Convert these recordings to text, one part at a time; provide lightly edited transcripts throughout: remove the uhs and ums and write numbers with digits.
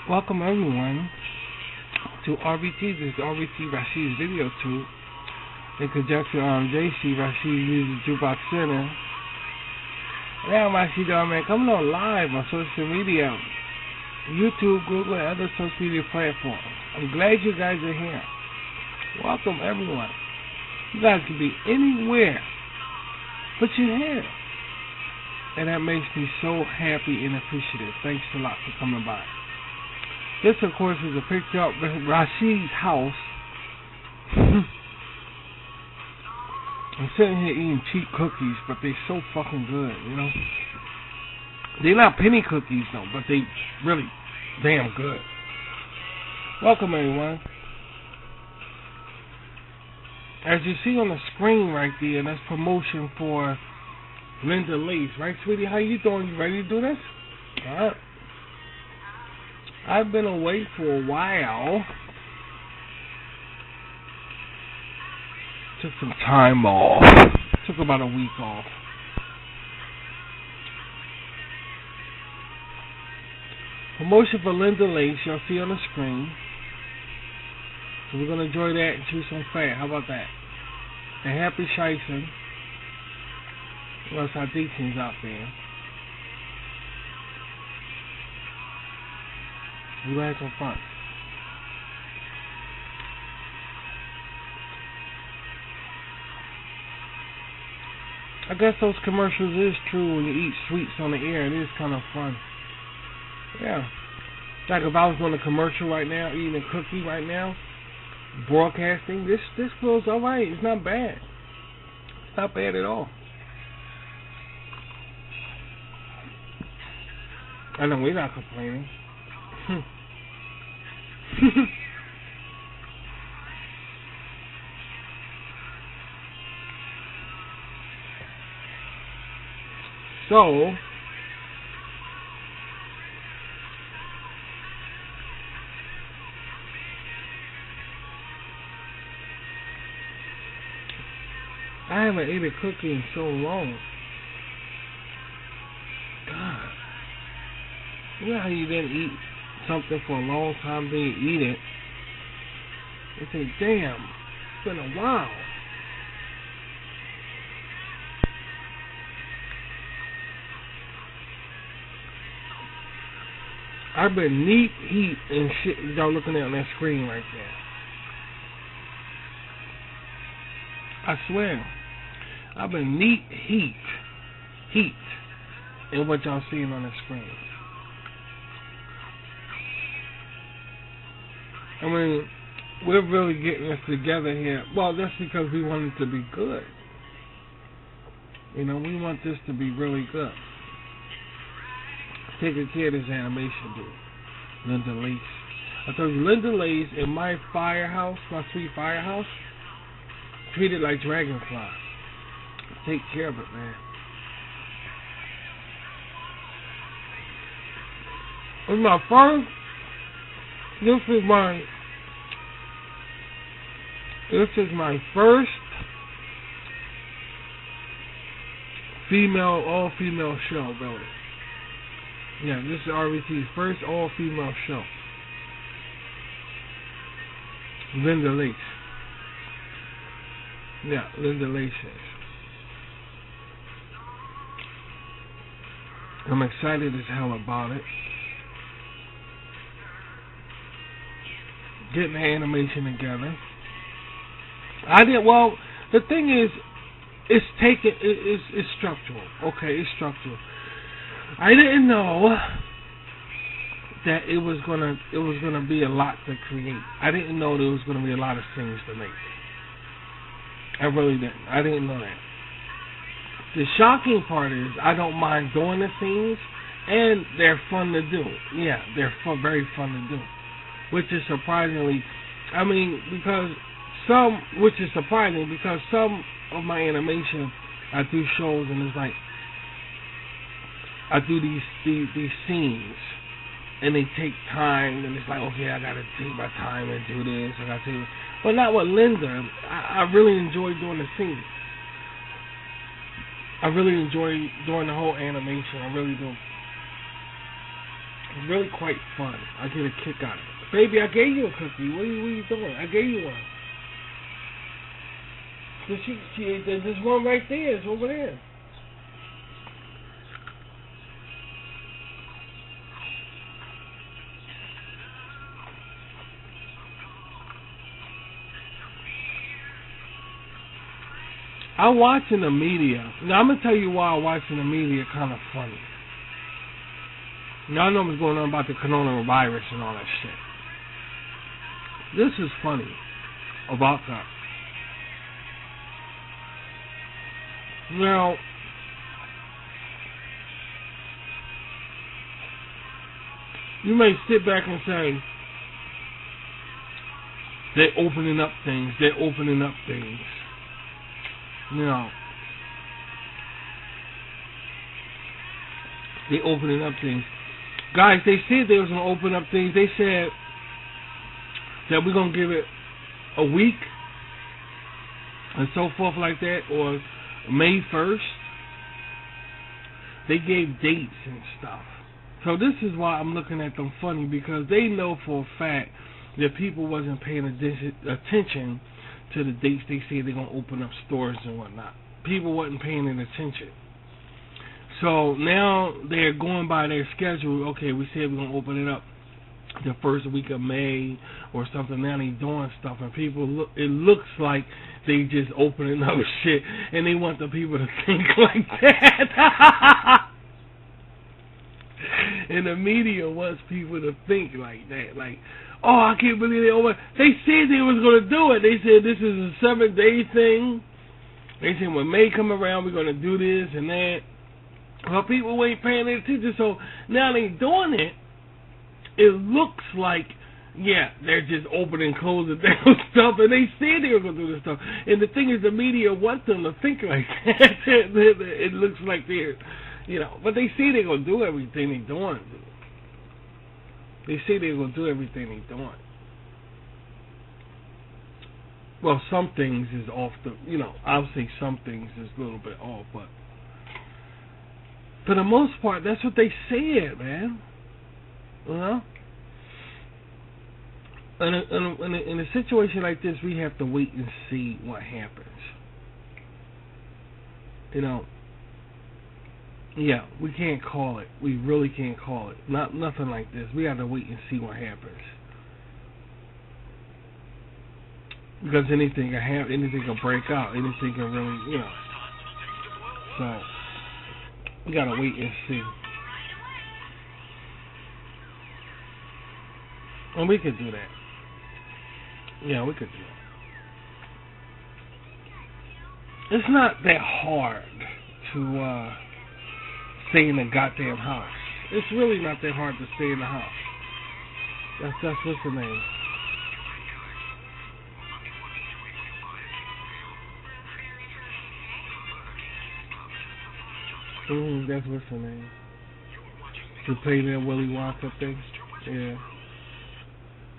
Welcome everyone to RBT. This is RBT Rashid's video tube. In conjunction on JC Rashid Music Jukebox Center. Now Rashid man coming on live on social media, YouTube, Google, and other social media platforms. I'm glad you guys are here. Welcome everyone. You guys can be anywhere, but you're here. And that makes me so happy and appreciative. Thanks a lot for coming by. This, of course, is a picture of Rashid's house. I'm sitting here eating cheap cookies, but they're so fucking good, you know? They're not penny cookies, though, but they really damn good. Welcome, everyone. As you see on the screen right there, that's promotion for Linda Lace. Right, sweetie? How you doing? You ready to do this? All right. I've been away for a while. Took some time off. Took about a week off. Promotion for Linda Lace, you'll see on the screen. So we're going to enjoy that and chew some fat. How about that? And happy Shison. Well, Sadiq's out there. We had some fun. I guess those commercials is true when you eat sweets on the air. It is kind of fun. Yeah. Like if I was on a commercial right now, eating a cookie right now, broadcasting, this feels alright. It's not bad. It's not bad at all. I know we're not complaining. So, I haven't ate a cookie in so long. God. You know how you didn't eat something for a long time, then you eat it, and say, damn, it's been a while. I've been neat heat and shit y'all looking at on that screen right there. I swear. I've been neat heat in what y'all seeing on the screen. I mean, we're really getting this together here. Well, that's because we want it to be good. You know, we want this to be really good. Taking care of this animation, dude. Linda Lace. I told you, Linda Lace in my firehouse, my sweet firehouse, treated like dragonflies. Take care of it, man. With my first, this is my first all-female show, really. Yeah, this is RBT's first all-female show. Linda Lace. Yeah, Linda Lace is. I'm excited as hell about it. Getting the animation together. The thing is, it's structural. Okay, it's structural. I didn't know that it was gonna be a lot to create. I didn't know there was gonna be a lot of scenes to make. I really didn't. I didn't know that. The shocking part is I don't mind doing the scenes, and they're fun to do. Yeah, they're very fun to do. Which is surprisingly, which is surprising because some of my animation, I do shows and it's like, I do these scenes, and they take time, and it's like, okay, I gotta take my time and do this, but not with Linda. I really enjoy doing the scenes. I really enjoy doing the whole animation. I really do. It's really quite fun. I get a kick out of it. Baby, I gave you a cookie. What are you doing? I gave you one. So there's one right there. It's over there. I'm watching the media. Now, I'm going to tell you why watching the media kind of funny. Now, I know what's going on about the coronavirus and all that shit. This is funny about that. Now, you may sit back and say, they're opening up things. They're opening up things. No. They're opening up things. Guys, they said they was going to open up things. They said that we're going to give it a week and so forth like that, or May 1st. They gave dates and stuff. So this is why I'm looking at them funny, because they know for a fact that people wasn't paying attention to the dates they say they're going to open up stores and whatnot. People wasn't paying any attention. So now they're going by their schedule. Okay, we said we're going to open it up the first week of May or something. Now they're doing stuff, and people it looks like they just opening up shit, and they want the people to think like that. And the media wants people to think like that. Like, oh, I can't believe they opened. They said they was going to do it. They said this is a 7-day thing. They said when May come around, we're going to do this and that. Well, people ain't paying attention, so now they doing it. It looks like, yeah, they're just opening and closing down stuff, and they said they were going to do this stuff. And the thing is, the media want them to think like that. It looks like they're, you know, but they say they're going to do everything they're doing. They say they're going to do everything they're doing. Well, some things is off the, you know, I'll say some things is a little bit off, but for the most part, that's what they said, man. You know? In a situation like this, we have to wait and see what happens. You know, yeah, we can't call it. We really can't call it. Nothing like this. We have to wait and see what happens. Because anything can happen, anything can break out, anything can really, you know. So we gotta wait and see. And we could do that. Yeah, we could do that. It's not that hard to stay in the goddamn house. It's really not that hard to stay in the house. That's what's the name. That's what's the name. To play that Willy Wonka thing. Yeah.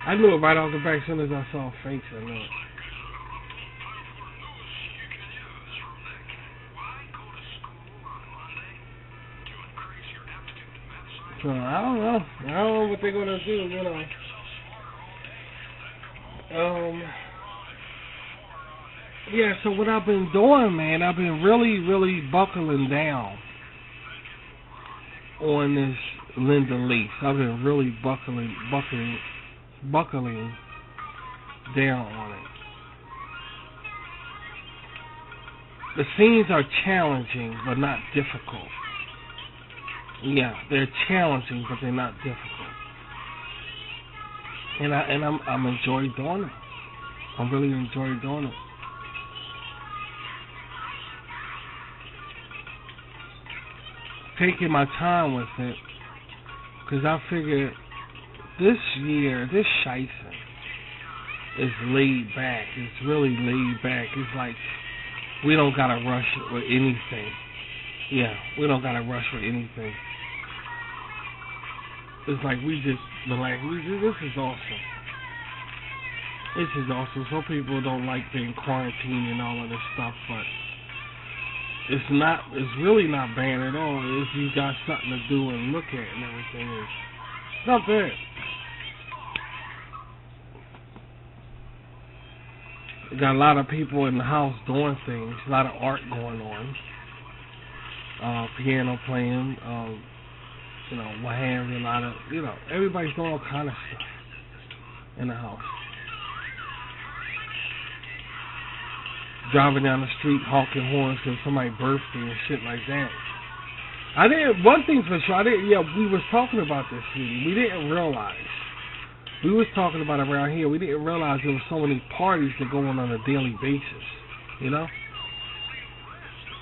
I knew it right off the back as soon as I saw a face. I knew it. So I don't know. I don't know what they're gonna do. You know. Yeah. So what I've been doing, man, I've been really buckling down on this Linda Leaf. I've been really buckling down on it. The scenes are challenging, but not difficult. Yeah, they're challenging, but they're not difficult. And I'm enjoying doing it. I'm really enjoying doing it. Taking my time with it, because I figured this year, this Shiesty is laid back. It's really laid back. It's like we don't gotta rush with anything. Yeah, we don't gotta rush with anything. It's like we just relax. This is awesome. This is awesome. Some people don't like being quarantined and all of this stuff, but it's really not bad at all if you got something to do and look at and everything. Not bad. We got a lot of people in the house doing things. A lot of art going on. Piano playing. What have you, a lot of, everybody's doing all kind of stuff in the house. Driving down the street, honking horns because somebody's birthday and shit like that. One thing's for sure, we was talking about this, sweetie. We didn't realize. We was talking about it around here. We didn't realize there were so many parties that go on a daily basis,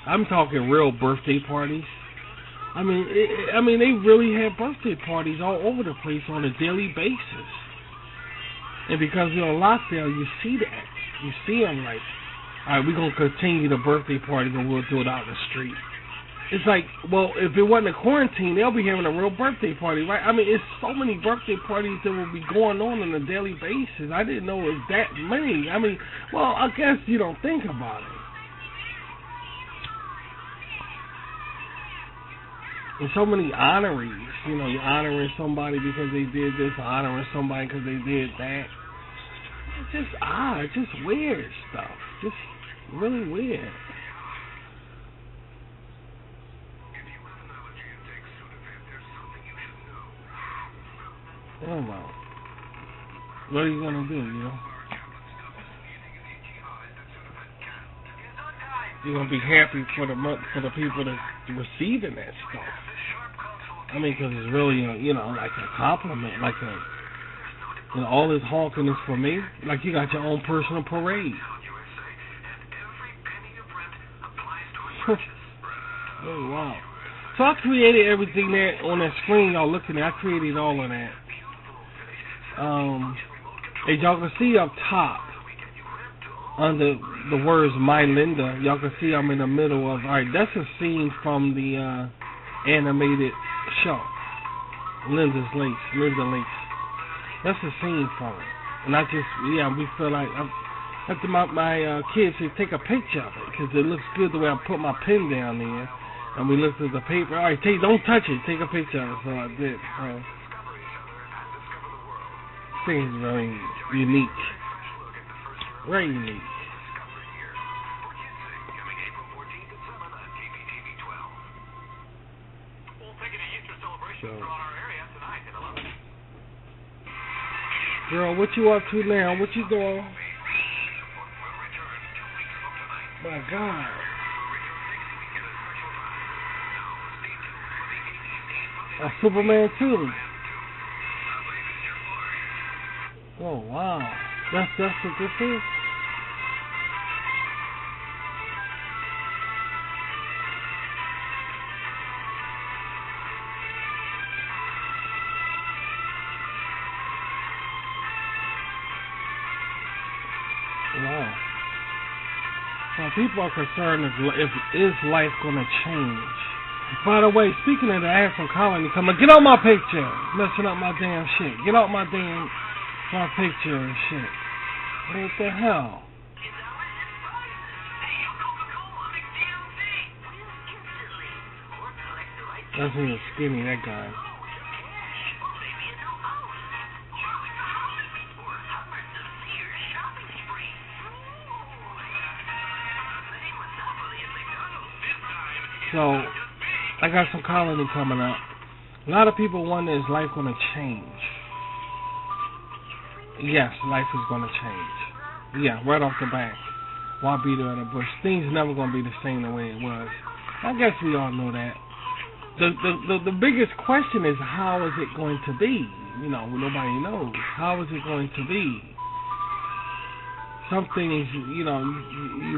I'm talking real birthday parties. I mean, they really have birthday parties all over the place on a daily basis. And because we're on lockdown, you see that. You see them like, all right, we're going to continue the birthday party, and we'll do it out in the street. It's like, well, if it wasn't a quarantine, they'll be having a real birthday party, right? I mean, it's so many birthday parties that will be going on a daily basis. I didn't know it was that many. I mean, well, I guess you don't think about it. And so many honorees, you're honoring somebody because they did this, honoring somebody because they did that. It's just odd, it's just weird stuff. Just really weird. I don't know. What are you gonna do, You're gonna be happy for the people that's receiving that stuff. I mean, because it's really, like a compliment, like all this honking is for me. Like you got your own personal parade. Oh wow! So I created everything there on that screen y'all looking at. I created all of that. As y'all can see up top, under the words "My Linda," y'all can see I'm in the middle of. Alright, that's a scene from the animated show, Linda Lace. That's a scene from it, and we feel like after my kids said take a picture of it because it looks good the way I put my pen down there, and we looked at the paper. Alright, don't touch it, take a picture of it. So I did. I think it's very unique. Very unique. So, girl, what you up to now? What you doing? My God. Superman 2. Oh wow. That's what this is? Wow. Now people are concerned if is life gonna change. By the way, speaking of the ad from Colony coming, get out my picture, messing up my damn shit. Get out my picture and shit. What the hell? That's real skinny, that guy. So, I got some Colony coming up. A lot of people wonder, is life going to change? Yes, life is going to change. Yeah, right off the bat. Why beat around the bush? Things never going to be the same the way it was. I guess we all know that. The biggest question is, how is it going to be? Nobody knows. How is it going to be? Some things, you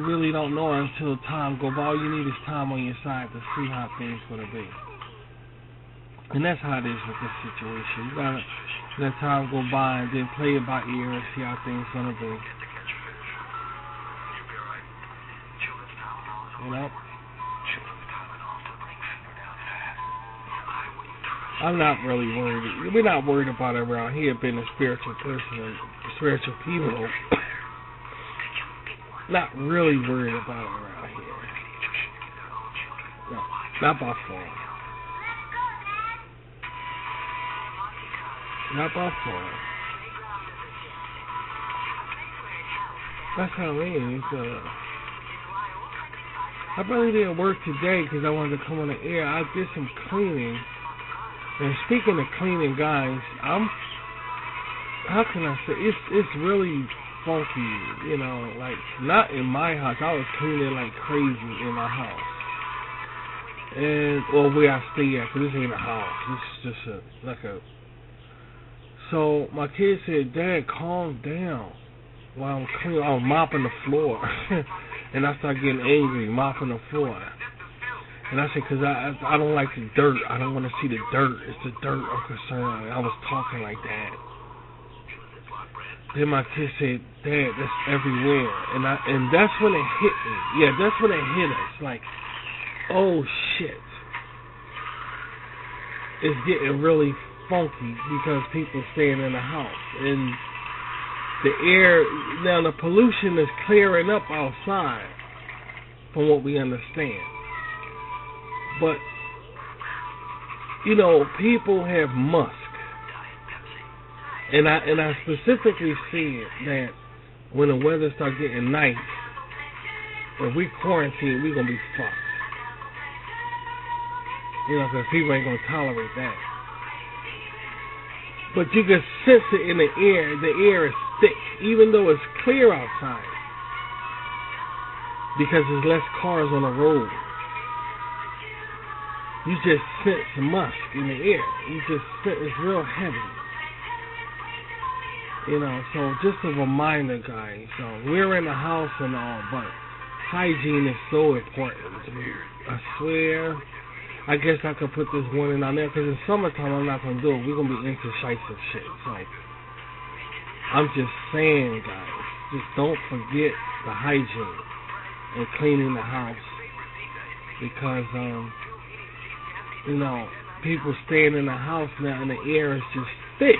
really don't know until time goes by. All you need is time on your side to see how things going to be. And that's how it is with this situation. You got to let time go by and then play it by ear and see how things going to be. I'm not really worried. We're not worried about it around here being a spiritual person and spiritual people. Not really worried about it around here. No, not by far. Not by far. That's how it is. I probably didn't work today because I wanted to come on the air. I did some cleaning. And speaking of cleaning, guys, how can I say, it's really funky, you know, like, not in my house. I was cleaning like crazy in my house. And, well, where I stay at, because this ain't a house. This is just so my kid said, Dad, calm down. While I'm cleaning, I was mopping the floor. And I started getting angry, mopping the floor. And I said, because I don't like the dirt. I don't want to see the dirt. It's the dirt I'm concerned with. I was talking like that. Then my kid said, Dad, that's everywhere. And that's when it hit me. Yeah, that's when it hit us. Like, oh, shit. It's getting really funky because people staying in the house. And the air, now the pollution is clearing up outside from what we understand. But, you know, people have musk. And I specifically said that when the weather starts getting nice, if we quarantine, we're going to be fucked. You know, because people ain't going to tolerate that. But you can sense it in the air. The air is thick, even though it's clear outside. Because there's less cars on the road. You just sense musk in the air. You just sense it's real heavy. You know, so just a reminder, guys. We're in the house and all, but hygiene is so important. I swear. I guess I could put this warning on there because in summertime I'm not gonna do it. We're gonna be into shites and shit. So I'm just saying, guys, just don't forget the hygiene and cleaning the house because you know, people staying in the house now and the air is just thick.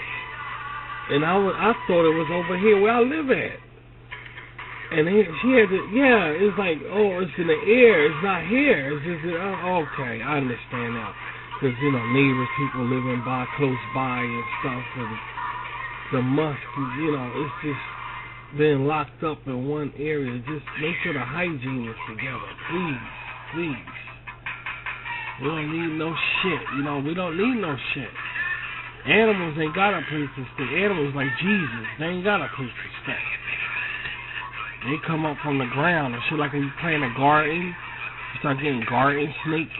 And I thought it was over here where I live at. And she had to, yeah, it's like, oh, it's in the air, it's not here. It's just, okay, I understand now. Because, you know, neighbors, people living close by and stuff, and the musk, you know, it's just being locked up in one area. Just make sure the hygiene is together, please, please. We don't need no shit, you know, we don't need no shit. Animals ain't got a place to stay. Animals like Jesus, they ain't got a place to stay. They come up from the ground and shit. Like when you play in a garden, you start getting garden snakes.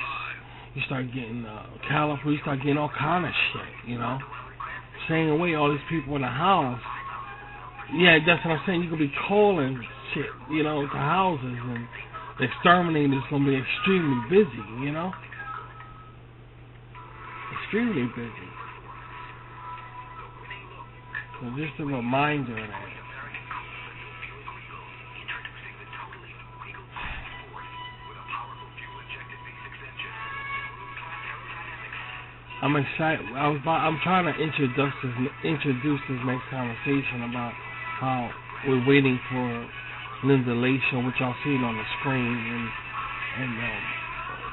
You start getting caliper. You start getting all kind of shit, you know. Staying away all these people in the house. Yeah, that's what I'm saying. You could be calling shit, you know, to houses, and the exterminating is going to be extremely busy, you know. Extremely busy. So just a reminder of that. I'm excited. I'm trying to introduce this next conversation about how we're waiting for Linda Lacia, which y'all seen on the screen, and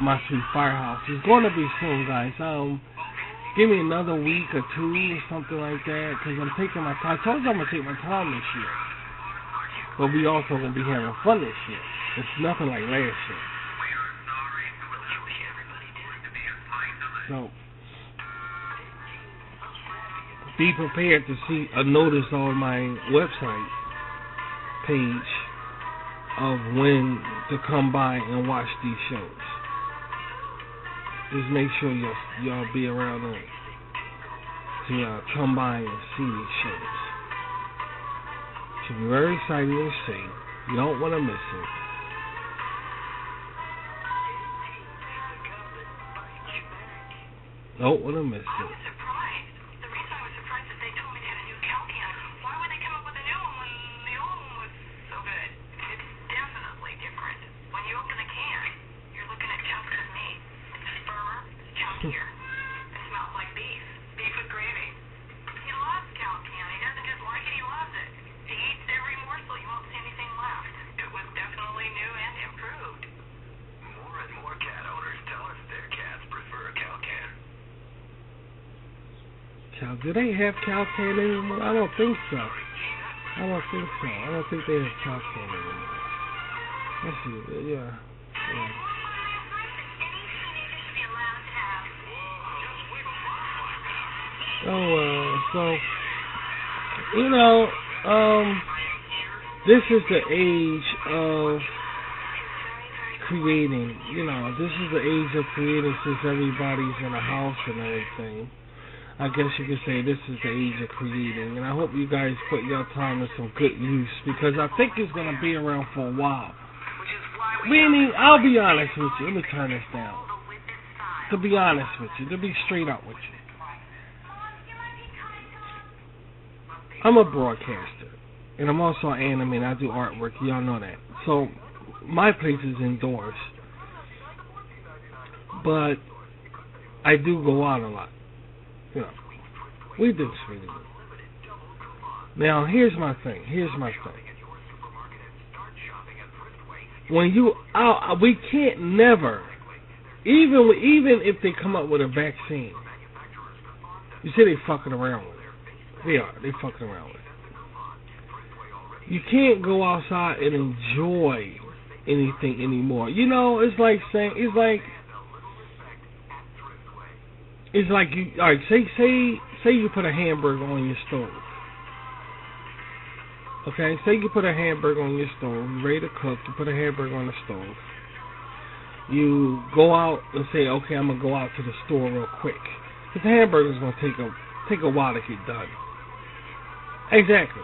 My Sweet Firehouse. It's going to be soon, guys. Give me another week or two or something like that, because I'm taking my time. I told you I'm going to take my time this year. But we also going to be having fun this year. It's nothing like last year. So be prepared to see a notice on my website page of when to come by and watch these shows. Just make sure y'all be around to come by and see these shows. Should be very exciting to see. You don't want to miss it. Don't want to miss it. Do they have Calcan anymore? I don't think so. I don't think so. I don't think they have Calcan anymore. Let's see. Yeah. So you know, this is the age of creating. You know, this is the age of creating since everybody's in a house and everything. I guess you could say this is the age of creating, and I hope you guys put your time in some good use because I think it's going to be around for a while. Meaning, I'll be honest with you. Let me turn this down. To be honest with you, to be straight up with you. I'm a broadcaster, and I'm also an animator. I do artwork. Y'all know that. So, my place is indoors. But I do go out a lot. You know, we do, sweetie. Now, here's my thing. When you out, we can't never, even if they come up with a vaccine. You see, they fucking around with it. They fucking around with it. You can't go outside and enjoy anything anymore. You know, it's like you, alright, say you put a hamburger on your stove. Okay, say you put a hamburger on your stove, you're ready to cook, you put a hamburger on the stove. You go out and say, okay, I'm going to go out to the store real quick. Because the hamburger's going to take a while to get done. Exactly.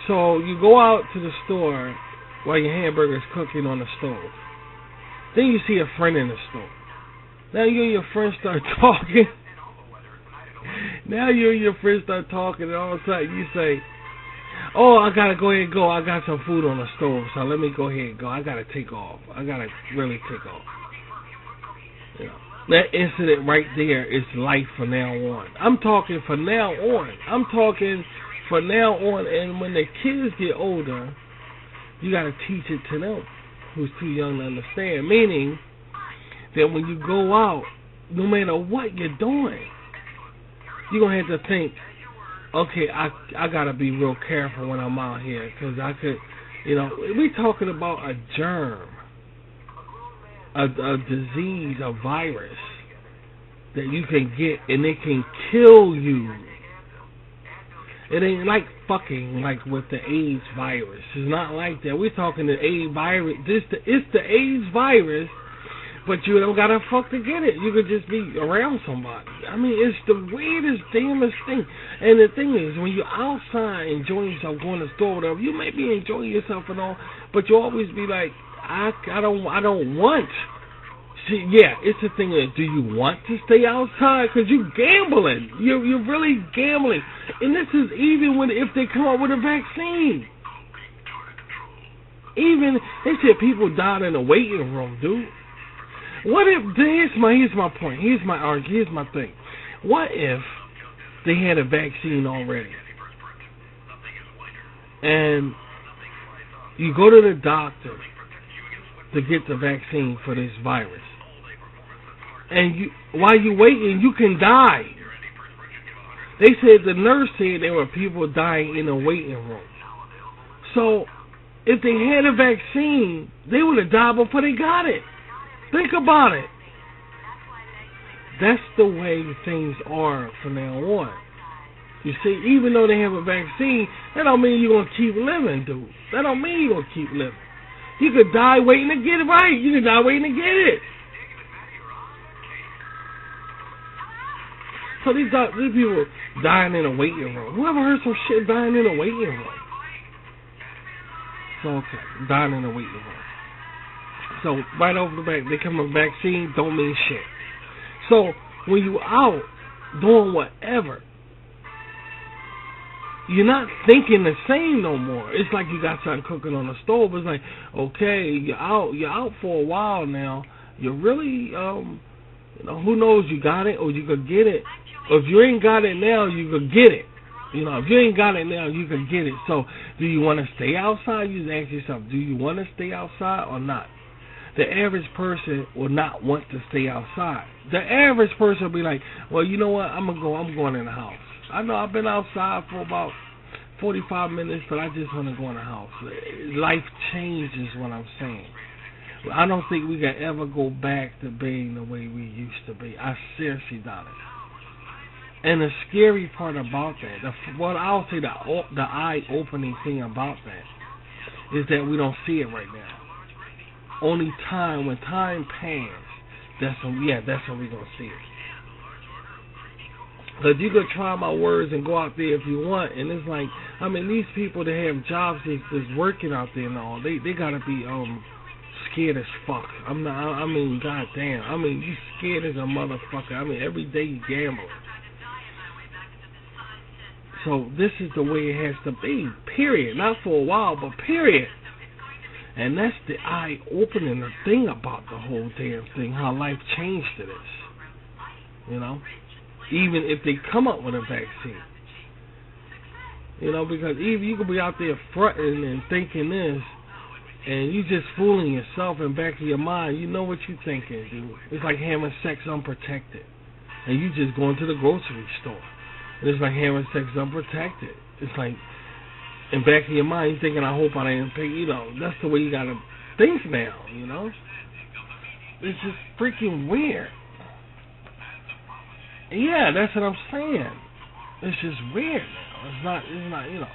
So you go out to the store while your hamburger's cooking on the stove. Then you see a friend in the store. Now you and your friend start talking. And all of a sudden you say, oh, I gotta go ahead and go. I got some food on the stove, so let me go ahead and go. I gotta take off. I gotta really take off. You know, that incident right there is life from now on. I'm talking from now on. And when the kids get older, you gotta teach it to them who's too young to understand. Meaning that when you go out, no matter what you're doing, you're going to have to think, okay, I got to be real careful when I'm out here because I could, you know, we're talking about a germ, a disease, a virus that you can get and it can kill you. It ain't like fucking like with the AIDS virus. It's not like that. We're talking the AIDS virus. It's the AIDS virus. But you don't gotta fuck to get it. You could just be around somebody. I mean, it's the weirdest, damnest thing. And the thing is, when you're outside enjoying yourself, going to the store, whatever, you may be enjoying yourself and all, but you always be like, I don't want. See, yeah, it's the thing is, do you want to stay outside? Because you're gambling. You're really gambling. And this is even if they come up with a vaccine. Even they said people died in the waiting room, dude. What if, here's my point, here's my thing. What if they had a vaccine already? And you go to the doctor to get the vaccine for this virus. And while you're waiting, you can die. They said, the nurse said there were people dying in the waiting room. So, if they had a vaccine, they would have died before they got it. Think about it. That's the way things are from now on. You see, even though they have a vaccine, that don't mean you're going to keep living, dude. That don't mean you're going to keep living. You could die waiting to get it right. You could die waiting to get it. So these people dying in a waiting room. Who ever heard some shit dying in a waiting room? So, okay, dying in a waiting room. So, right over the back, they come a vaccine, don't mean shit. So, when you out doing whatever, you're not thinking the same no more. It's like you got something cooking on the stove. It's like, okay, you're out for a while now. You're really, who knows, you got it or you could get it. Or if you ain't got it now, you could get it. If you ain't got it now, you could get it. So, do you want to stay outside? You just ask yourself, do you want to stay outside or not? the average person will not want to stay outside. The average person will be like, well, you know what, I'm going in the house. I know I've been outside for about 45 minutes, but I just want to go in the house. Life changes what I'm saying. I don't think we can ever go back to being the way we used to be. I seriously doubt it. And the scary part about that, I'll say the eye-opening thing about that is that we don't see it right now. Only time, when time passes, that's when we're going to see it. Because you could try my words and go out there if you want, and it's like, I mean, these people that have jobs that's working out there and all, they got to be scared as fuck. Goddamn. I mean, you scared as a motherfucker. I mean, every day you gamble. So this is the way it has to be, period. Not for a while, but period. And that's the eye-opening thing about the whole damn thing, how life changed to this. You know? Even if they come up with a vaccine. You know, because even you could be out there fronting and thinking this, and you just fooling yourself in the back of your mind. You know what you're thinking, dude. It's like having sex unprotected. And you just going to the grocery store. And it's like having sex unprotected. It's like, in the back of your mind, you're thinking, I hope I didn't pay. You know, that's the way you got to think now, you know. It's just freaking weird. Yeah, that's what I'm saying. It's just weird now. It's not, you know.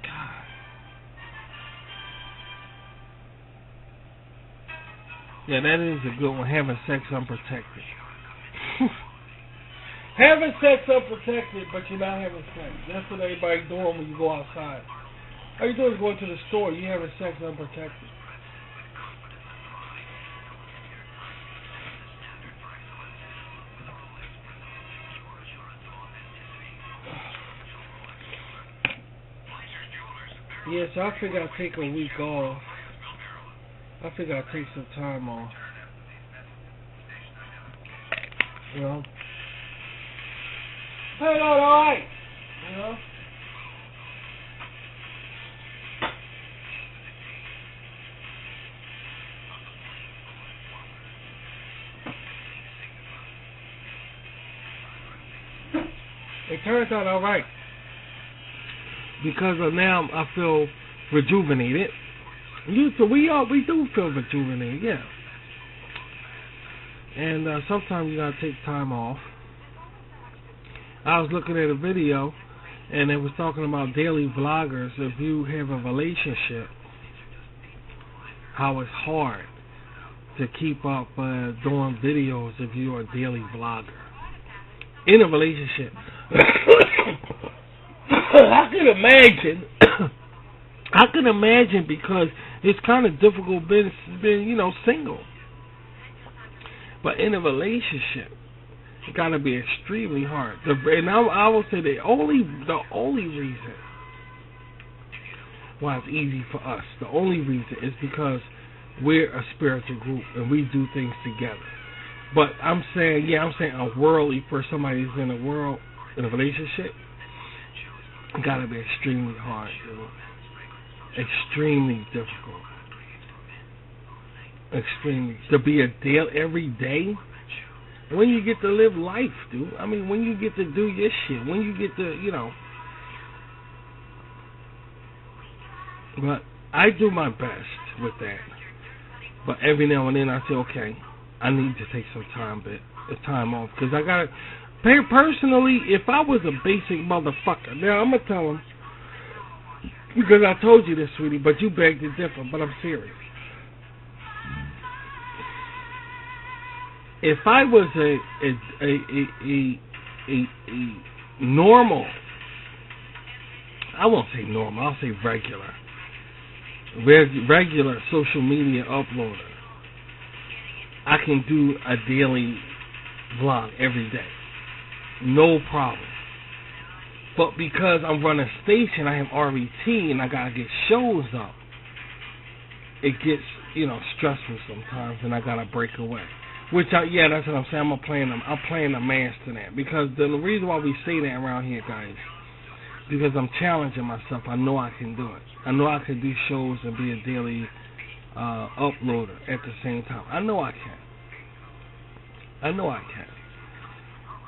God. Yeah, that is a good one, having sex unprotected. Having sex unprotected, but you're not having sex. That's what everybody's doing when you go outside. All you do is going to the store, you're having sex unprotected. Yeah, so I figure I'll take a week off. I figure I'll take some time off. You know? Hey, alright. You know? It turns out alright. Because of now I feel rejuvenated. We do feel rejuvenated, yeah. And sometimes you gotta take time off. I was looking at a video, and it was talking about daily vloggers. If you have a relationship, how it's hard to keep up doing videos if you're a daily vlogger in a relationship. I can imagine because it's kind of difficult being single. But in a relationship, it gotta be extremely hard. And I will say the only reason why it's easy for us, the only reason is because we're a spiritual group and we do things together. But I'm saying a worldly for somebody who's in a relationship, it gotta be extremely hard, dude. Extremely difficult. Extremely. To be a deal every day. When you get to live life, dude. I mean, when you get to do your shit. When you get to, But I do my best with that. But every now and then I say, okay, I need to take some time off. Because I got to... Personally, if I was a basic motherfucker... Now, I'm going to tell him... Because I told you this, sweetie, but you begged to differ. But I'm serious. If I was a normal, I won't say normal, I'll say regular social media uploader, I can do a daily vlog every day, no problem. But because I'm running a station, I have RET and I gotta get shows up, it gets stressful sometimes, and I gotta break away. Which, that's what I'm saying. I'm playing a master that. Because the reason why we say that around here, guys, because I'm challenging myself. I know I can do it. I know I can do shows and be a daily uploader at the same time. I know I can. I know I can.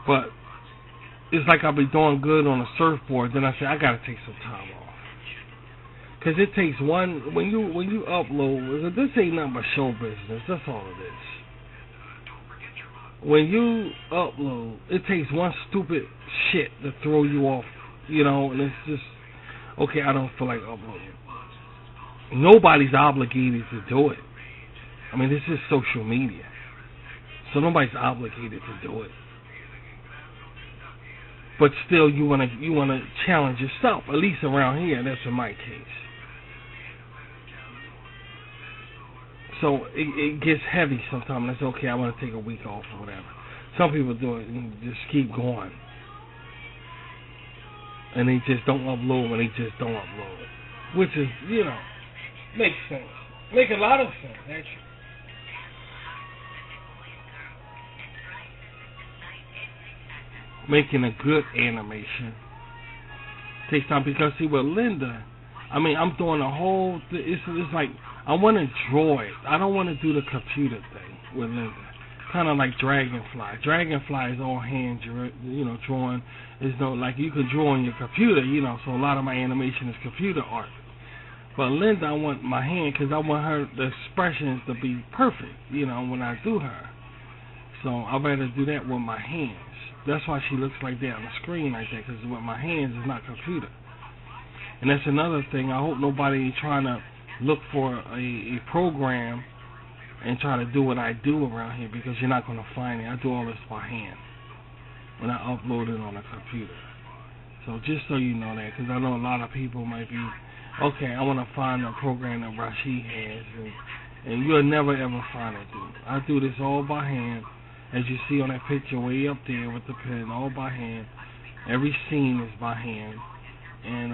But it's like I'll be doing good on a surfboard, then I say I gotta take some time off. Cause it takes one when you upload. This ain't nothing but show business. That's all it is. When you upload, it takes one stupid shit to throw you off, and it's just okay. I don't feel like uploading. Nobody's obligated to do it. I mean, this is social media, so nobody's obligated to do it. But still, you wanna challenge yourself. At least around here, that's in my case. So it gets heavy sometimes. That's okay. I want to take a week off or whatever. Some people do it and just keep going, and they just don't upload when they just don't upload, which is makes sense. Make a lot of sense actually. Making a good animation takes time because see with Linda, I mean I'm doing a whole. It's like I want to draw it. I don't want to do the computer thing with Linda. Kind of like Dragonfly. Dragonfly is all hand, drawing. It's no like you could draw on your computer, So a lot of my animation is computer art. But Linda, I want my hand because I want her the expressions to be perfect, when I do her. So I'd rather do that with my hands. That's why she looks like that on the screen like that, because with my hands is not computer. And that's another thing. I hope nobody trying to look for a program and try to do what I do around here, because you're not going to find it. I do all this by hand when I upload it on a computer. So just so you know that, because I know a lot of people might be, okay, I want to find a program that Rashid has, and you'll never ever find it, dude. I do this all by hand. As you see on that picture way up there with the pen, all by hand. Every scene is by hand. And,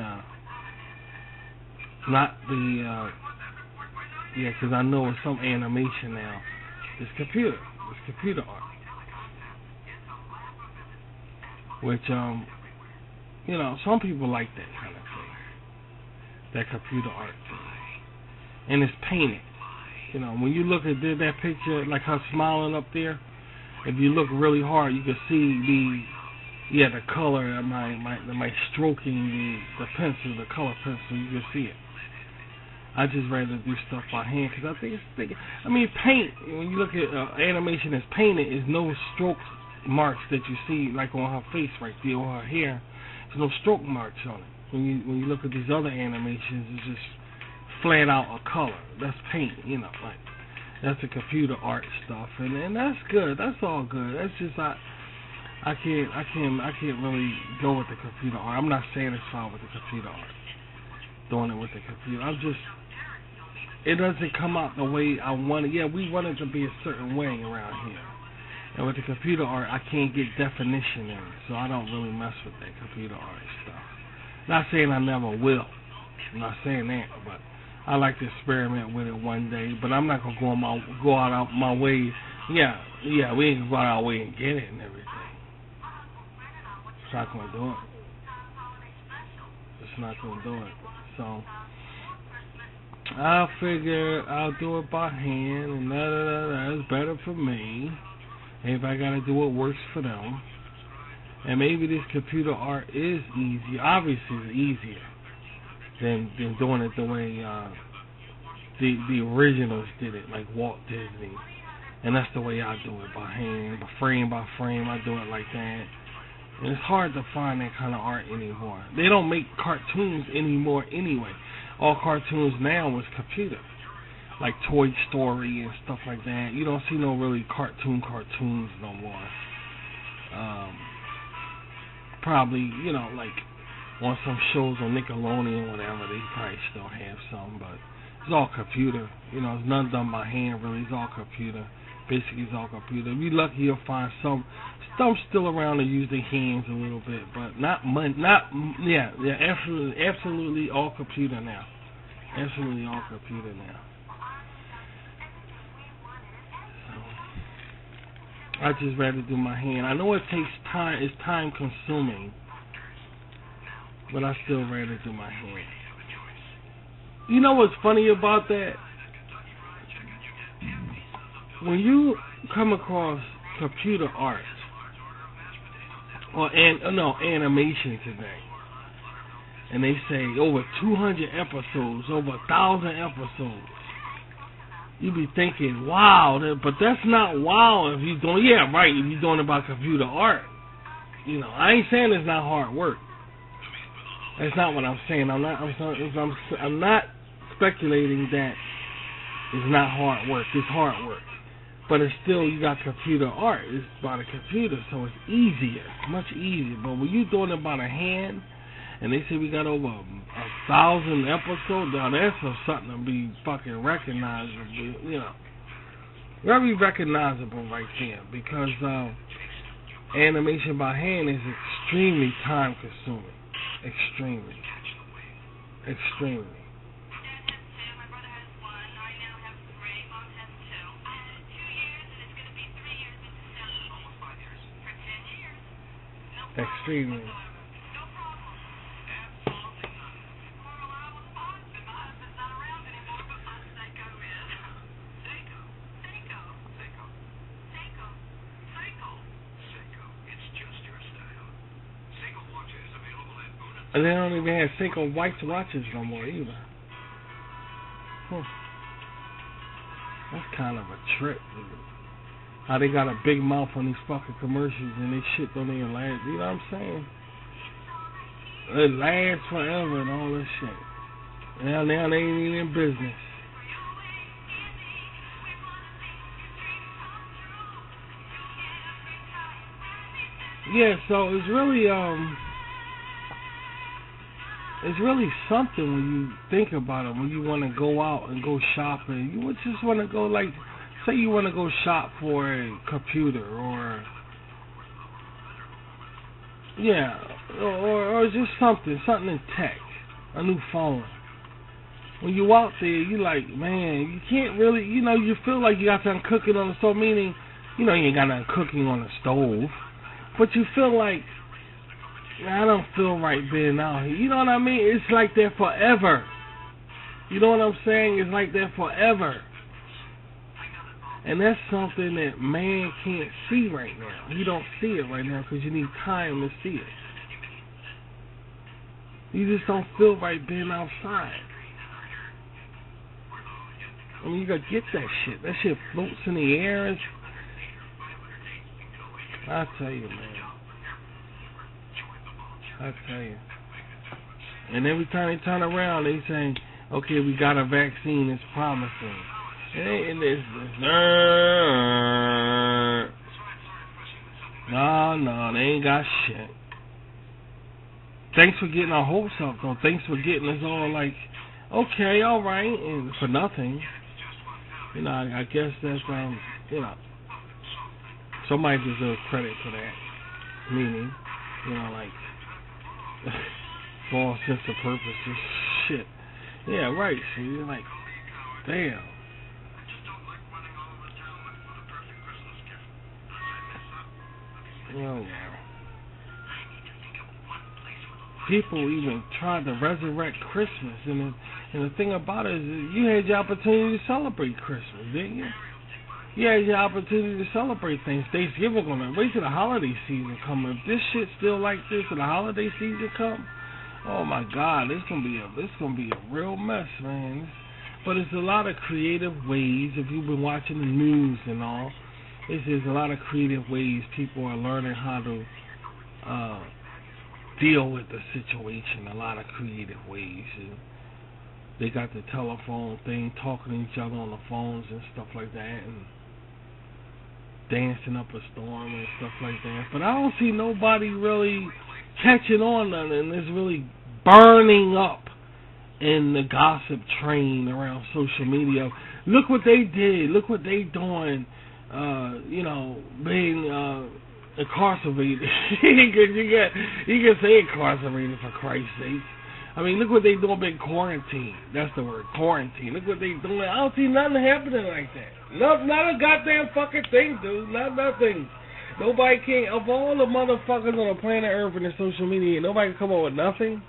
not the, because I know with some animation now, it's computer art. Which, some people like that kind of thing. That computer art thing. And it's painted. When you look at that picture, like her smiling up there, if you look really hard, you can see the color, my stroking the pencil, the color pencil, you can see it. I just rather do stuff by hand because I think paint, when you look at animation that's painted, is no stroke marks that you see like on her face right there or her hair. There's no stroke marks on it. When you look at these other animations, it's just flat out a color. That's paint, like that's the computer art stuff, and that's good. That's all good. That's just I can't really go with the computer art. I'm not satisfied with the computer art. Doing it with the computer, it doesn't come out the way I want it. Yeah, we want it to be a certain way around here. And with the computer art, I can't get definition in it, so I don't really mess with that computer art stuff. Not saying I never will. I'm not saying that, but I like to experiment with it one day. But I'm not gonna go out my way. Yeah, we ain't gonna go out our way and get it and everything. It's not gonna do it. It's not gonna do it. So I figure I'll do it by hand, and it's better for me. Everybody gotta do what works for them. And maybe this computer art is easier. Obviously, it's easier than doing it the way the originals did it, like Walt Disney. And that's the way I do it, by hand, by frame. I do it like that. And it's hard to find that kind of art anymore. They don't make cartoons anymore anyway. All cartoons now is computer, like Toy Story and stuff like that. You don't see no really cartoons no more. Probably, like on some shows on Nickelodeon or whatever, they probably still have some, but it's all computer. It's none done by hand really. It's all computer. Basically, it's all computer. If you're lucky, you'll find some still around to use their hands a little bit, but not money. Absolutely all computer now. Absolutely all computer now. So I just rather do my hand. I know it takes time. It's time consuming but I still ran it through my hand. You know what's funny about that? When you come across computer art or animation today, and they say over 200 episodes, over 1,000 episodes, you be thinking, wow, but that's not wow if you're doing, yeah, right, if you're doing about computer art. You know, I ain't saying it's not hard work. That's not what I'm saying. I'm not speculating that it's not hard work. It's hard work. But it's still, you got computer art. It's by the computer, so it's easier, much easier. But when you're doing it by the hand, and they say we got over 1,000 episodes, now that's something to be fucking recognizable, you know. Very recognizable right there, because animation by hand is extremely time consuming. Extremely. Extremely. And they don't even have Seiko white watches no more either. That's kind of a trip, dude. How they got a big mouth on these fucking commercials and they shit don't even last. You know what I'm saying? It lasts forever and all this shit. Now they ain't even in business. Yeah, so it's really something when you think about it. When you want to go out and go shopping, you would just want to go, like, say you want to go shop for a computer or just something in tech, a new phone. When you out there, you like, man, you can't really, you know, you feel like you got something cooking on the stove, meaning, you know, you ain't got nothing cooking on the stove, but you feel like, I don't feel right being out here. You know what I mean? It's like that forever. You know what I'm saying? It's like that forever. And that's something that man can't see right now. You don't see it right now because you need time to see it. You just don't feel right being outside. I mean, you gotta get that shit. That shit floats in the air. I tell you, man. I tell you. And every time they turn around, they say, okay, we got a vaccine, it's promising. And it's no, they ain't got shit. Thanks for getting our hopes up, though. Thanks for getting us all like, okay, all right, and for nothing. You know, I guess that's, you know, somebody deserves credit for that. Meaning, you know, like, for all sense of purposes, shit. Yeah, right, see, you're like, damn. Oh, wow. People even tried to resurrect Christmas, and the thing about it is, you had your opportunity to celebrate Christmas, didn't you? You had your opportunity to celebrate things. Thanksgiving coming. Wait till the holiday season come. If this shit still like this and the holiday season come, oh my God, it's gonna be a real mess, man. But it's a lot of creative ways. If you've been watching the news and all, there's a lot of creative ways people are learning how to deal with the situation. A lot of creative ways. And they got the telephone thing, talking to each other on the phones and stuff like that, and dancing up a storm and stuff like that. But I don't see nobody really catching on nothing. It's really burning up in the gossip train around social media. Look what they did. Look what they doing. You know, being incarcerated. you can say incarcerated for Christ's sake. I mean, look what they doing being quarantined. That's the word, quarantine. Look what they doing. I don't see nothing happening like that. Not a goddamn fucking thing, dude. Not nothing. Nobody can, of all the motherfuckers on the planet Earth and the social media, nobody can come up with nothing.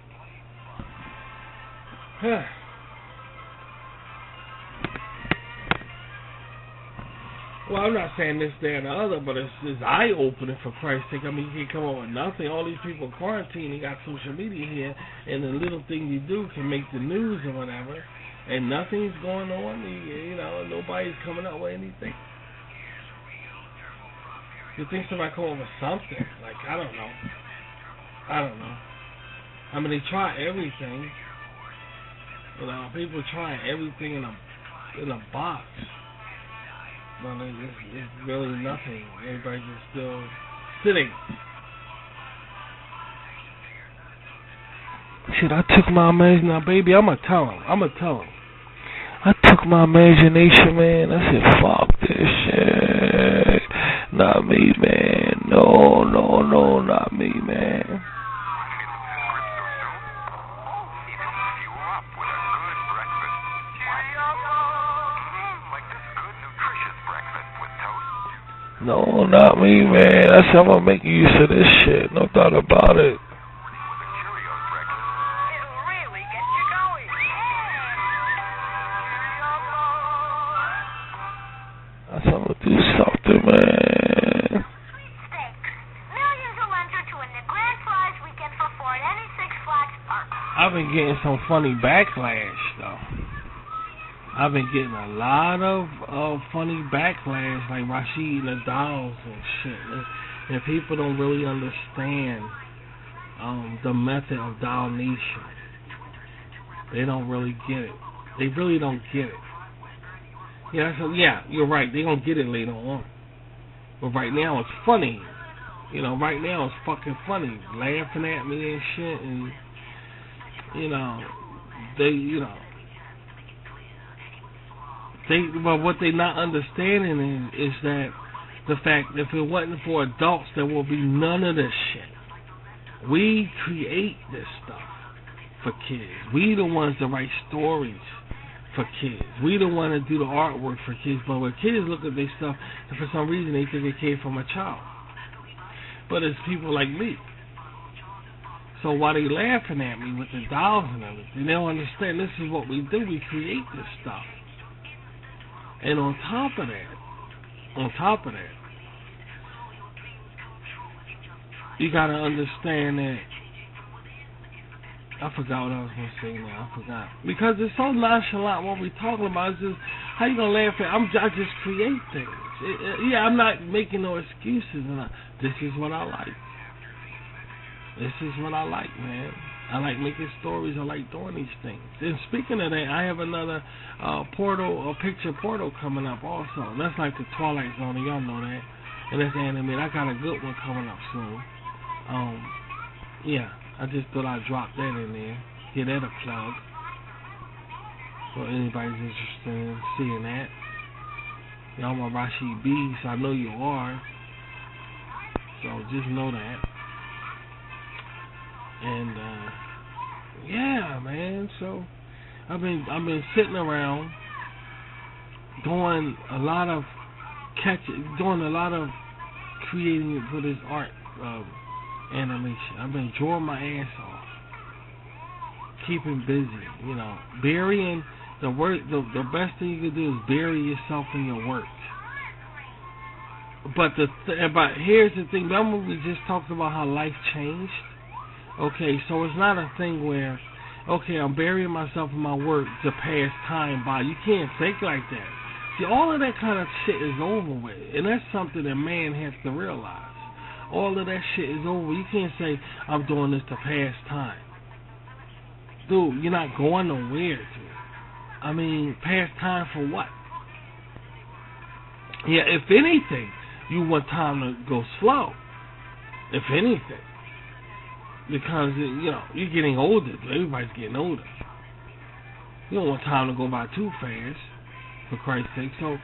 Well, I'm not saying this, that, and the other, but it's eye-opening for Christ's sake. I mean, you can't come up with nothing. All these people quarantined, you got social media here, and the little thing you do can make the news or whatever, and nothing's going on. You know, nobody's coming up with anything. You think somebody come up with something? Like, I don't know. I mean, they try everything. You know, people try everything in a box. Well, it's really nothing. Everybody's just still sitting. Shit, I took my imagination. Now, baby, I'ma tell him. I took my imagination, man. I said, fuck this shit. Not me, man. No, not me, man. No, not me, man. I said I'm gonna make use of this shit. No doubt about it. It'll really get you going. I said I'm gonna do something, man. Sweepstakes. Millions will enter to win the grand prize weekend for Ford any Six Flags Park. I've been getting some funny backlash, though. I've been getting a lot of funny backlash, like Rashid and the dolls and shit. And people don't really understand the method of Doll Nation. They don't really get it. They really don't get it. Yeah, you're right. They don't get it later on. But right now it's funny. You know, right now it's fucking funny. Laughing at me and shit, and but what they not understanding is that the fact that if it wasn't for adults, there will be none of this shit. We create this stuff for kids. We the ones that write stories for kids. We the ones that do the artwork for kids. But when kids look at this stuff, and for some reason they think it came from a child. But it's people like me. So while they laughing at me with the dolls and everything, they don't understand this is what we do. We create this stuff. And on top of that, you gotta understand that. I forgot what I was gonna say now. I forgot, because it's so nonchalant what we talking about. It's just how you gonna laugh at? I just create things. I'm not making no excuses. And this is what I like. This is what I like, man. I like making stories. I like doing these things. And speaking of that, I have another picture portal coming up also. That's like the Twilight Zone, y'all know that. And that's animated. I got a good one coming up soon. I just thought I'd drop that in there. Get that a plug. So anybody's interested in seeing that. Y'all my Rashid B, so I know you are. So just know that. And man. So I've been sitting around doing a lot of creating for this art animation. I've been drawing my ass off, keeping busy. Burying the work. The best thing you can do is bury yourself in your work. But here's the thing. Remember we just talked about how life changed. Okay, so it's not a thing where, okay, I'm burying myself in my work to pass time by. You can't think like that. See, all of that kind of shit is over with, and that's something that man has to realize. All of that shit is over. You can't say, I'm doing this to pass time. Dude, you're not going nowhere, dude. I mean, pass time for what? Yeah, if anything, you want time to go slow. If anything. Because, you're getting older. Everybody's getting older. You don't want time to go by too fast, for Christ's sake. So,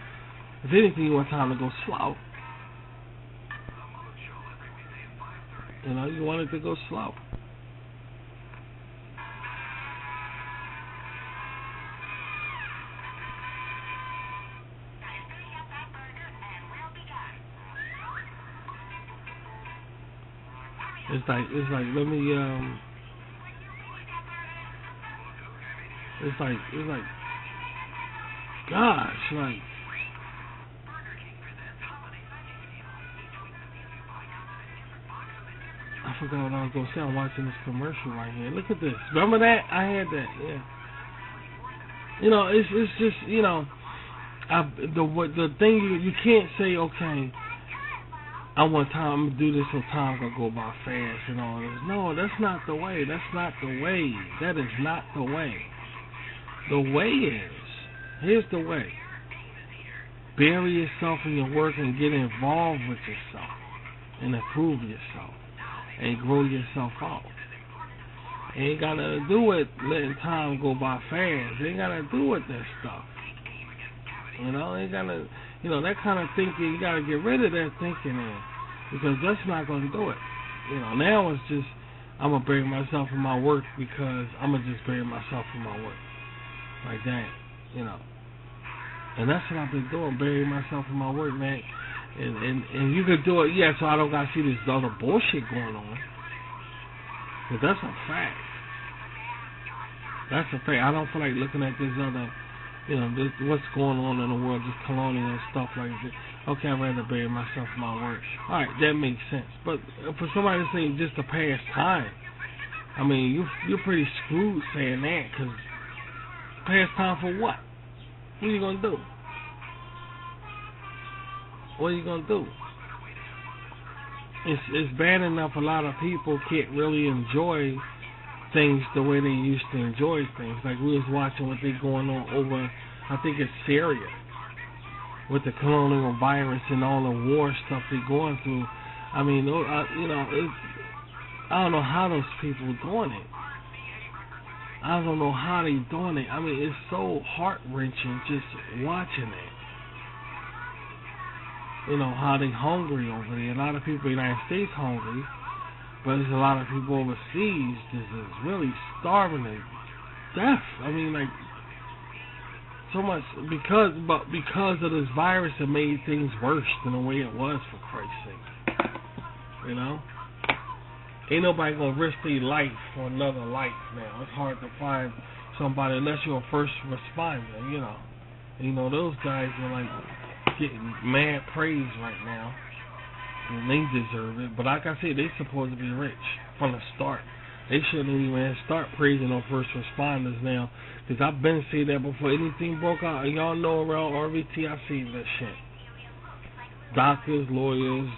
if anything, you want time to go slow. You want it to go slow. It's like let me It's like, gosh, like, I forgot what I was gonna say. I'm watching this commercial right here. Look at this. Remember that? I had that. Yeah. You know, it's just, you know, the thing you can't say, okay, I want time, I'm gonna do this so time gonna go by fast and all this. No, that's not the way. That's not the way. That is not the way. The way is, here's the way. Bury yourself in your work and get involved with yourself and improve yourself and grow yourself out. It ain't got nothing to do with letting time go by fast. It ain't got nothing to do with that stuff. You know, it ain't got to, you know, that kind of thinking, you got to get rid of that thinking there, because that's not going to do it. You know, now it's just, I'm going to bury myself in my work because I'm going to just bury myself in my work. Like that, you know. And that's what I've been doing, burying myself in my work, man. And you could do it, yeah, so I don't got to see this other bullshit going on. But that's a fact. That's a fact. I don't feel like looking at this other, you know, this, what's going on in the world, just colonial stuff like this. Okay, I'd rather bury myself in my work. Alright, that makes sense. But for somebody to say just to pass time, I mean, you're pretty screwed saying that, because pass time for what? What are you going to do? What are you going to do? It's bad enough a lot of people can't really enjoy things the way they used to enjoy things. Like we was watching what they going on over, I think it's Syria, with the colonial virus and all the war stuff they going through. I mean, you know, I don't know how those people are doing it. I don't know how they doing it. I mean, it's so heart-wrenching just watching it. You know, how they hungry over there. A lot of people in the United States hungry, but there's a lot of people overseas that is really starving to death. I mean, like, so much, because of this virus, it made things worse than the way it was, for Christ's sake. You know? Ain't nobody gonna risk their life for another life now. It's hard to find somebody unless you're a first responder, you know. And, you know, those guys are like getting mad praise right now, and they deserve it. But like I said, they supposed to be rich from the start. They shouldn't even start praising on first responders now, because I've been saying that before anything broke out. And y'all know around RVT, I've seen that shit. Doctors, lawyers,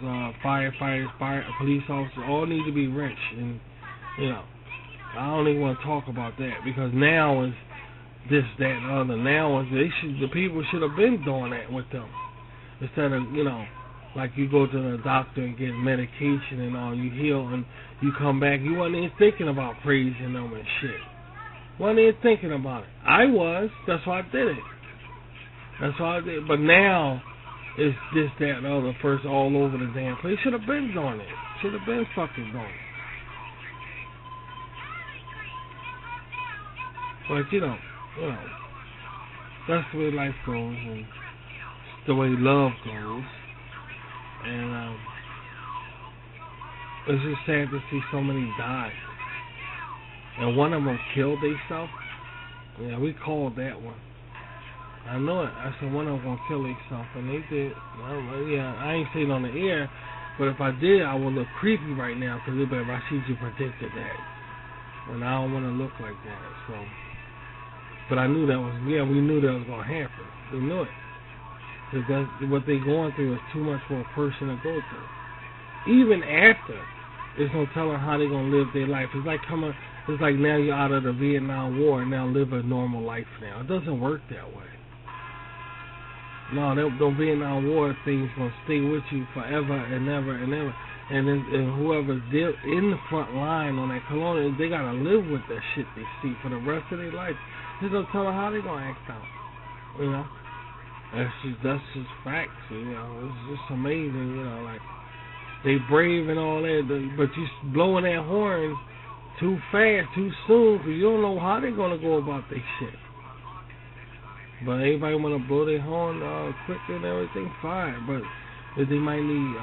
firefighters, police officers, all need to be rich. And, you know, I don't even want to talk about that, because now is this, that, and other. Now is the people should have been doing that with them. Instead of, you know, like you go to the doctor and get medication and all, you heal and you come back, you wasn't even thinking about praising them and shit. Wasn't even thinking about it. I was. That's why I did it. That's why I did. But now it's this, that, and other, first all over the damn place. Should have been doing it. Should have been fucking doing it. But you know, that's the way life goes, and it's the way love goes. And it's just sad to see so many die. And one of them killed themselves. Yeah, we called that one. I know it. I said one of them gonna kill themselves, and they did. Yeah, I ain't saying on the air, but if I did, I would look creepy right now, because they'd be like, Rashid, predicted that, and I don't want to look like that. So, but I knew that was. Yeah, we knew that was gonna happen. We knew it. Because what they going through is too much for a person to go through. Even after, there's no telling how they gonna live their life. It's like now you're out of the Vietnam War and now live a normal life now. It doesn't work that way. No, the Vietnam War thing's gonna stay with you forever and ever and ever. And whoever's in the front line on that colonial, they gotta live with that shit they see for the rest of their life. There's no telling how they gonna act out. You know? That's just facts, you know. It's just amazing, you know, like they brave and all that, but you blowing that horn too fast, too soon, because you don't know how they're gonna go about their shit. But everybody wanna blow their horn quicker and everything, fine. But they might need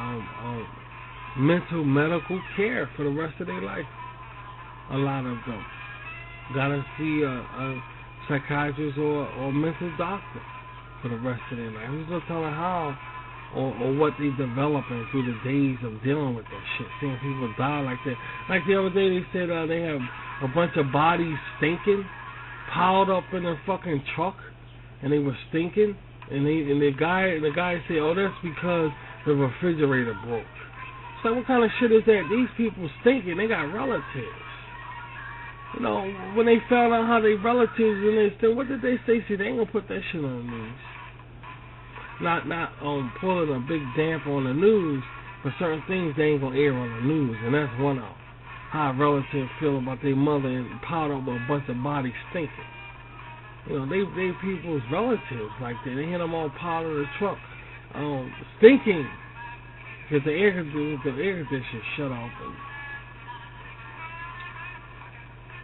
mental medical care for the rest of their life. A lot of them gotta see psychiatrist or mental doctor for the rest of their life. There's no telling how or what they developing through the days of dealing with that shit. Seeing people die like that. Like the other day they said they have a bunch of bodies stinking, piled up in a fucking truck, and they were stinking. And the guy said, oh, that's because the refrigerator broke. So what kind of shit is that? These people stinking. They got relatives. You know, when they found out how they relatives and this thing, what did they say? See, they ain't gonna put that shit on the news. Not pulling a big damp on the news, but certain things they ain't gonna air on the news, and that's one of them. How a relative feel about their mother and piled up with a bunch of bodies stinking. You know, they people's relatives like that. They hit them all piled in the truck, stinking, because the air conditioner shut off.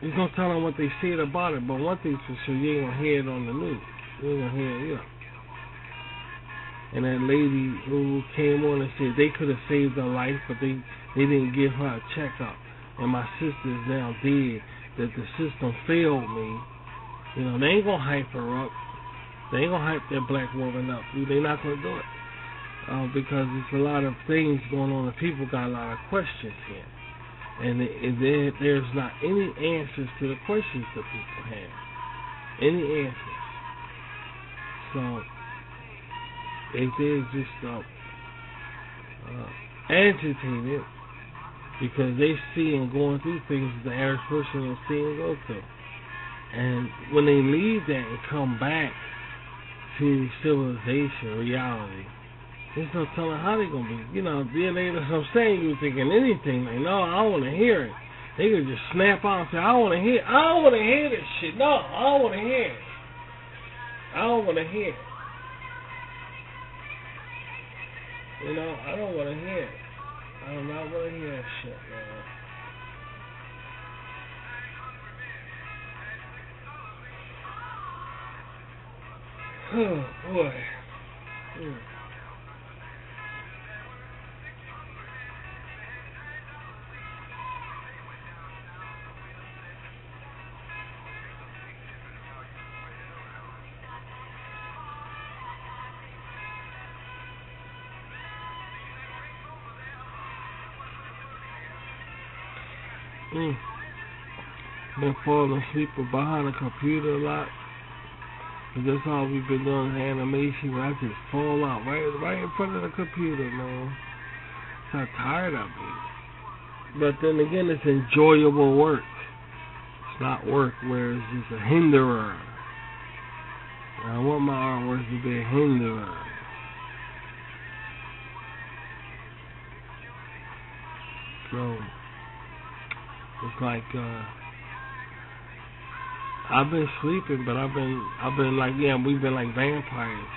He's gonna tell them what they said about it, but one thing's for sure, you ain't gonna hear it on the news. You ain't gonna hear it, you know. And that lady who came on and said they could have saved her life, but they didn't give her a checkup. And my sister's now dead. That the system failed me. You know, they ain't gonna hype her up. They ain't gonna hype that black woman up. They're not gonna do it because there's a lot of things going on, and people got a lot of questions here. And there's not any answers to the questions that people have. Any answers. So they're just agitated because they see and going through things that the average person don't see and go through. And when they leave that and come back to civilization, reality, there's no telling how they're going to be. You know, that's what I'm saying. You were thinking anything. Like, no, I don't want to hear it. They could just snap out and say, I don't want to hear this shit. No, I don't want to hear it. I don't want to hear it. You know, I don't want to hear it. I do not want to hear that shit, man. Oh, boy. Been falling asleep behind the computer a lot. That's all we've been doing is animation. I just fall out right in front of the computer, man. So tired of it. But then again, it's enjoyable work. It's not work where it's just a hinderer. I want my artwork to be a hinderer. So it's like I've been sleeping, but I've been like, yeah, we've been like vampires.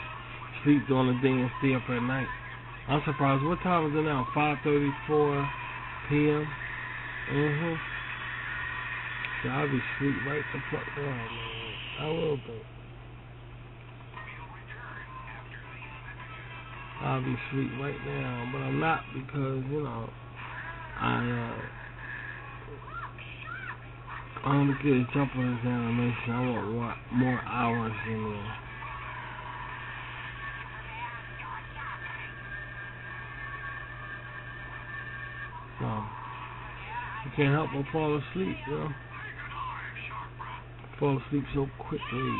Sleep during the day and stay up at night. I'm surprised. What time is it now? 5:34 p.m. So I'll be sleep right the fuck down, man. I will be. I'll be sleep right now, but I'm not because, you know, I want to get a jump on this animation. I want more hours in there. So, you can't help but fall asleep, you know. Fall asleep so quickly.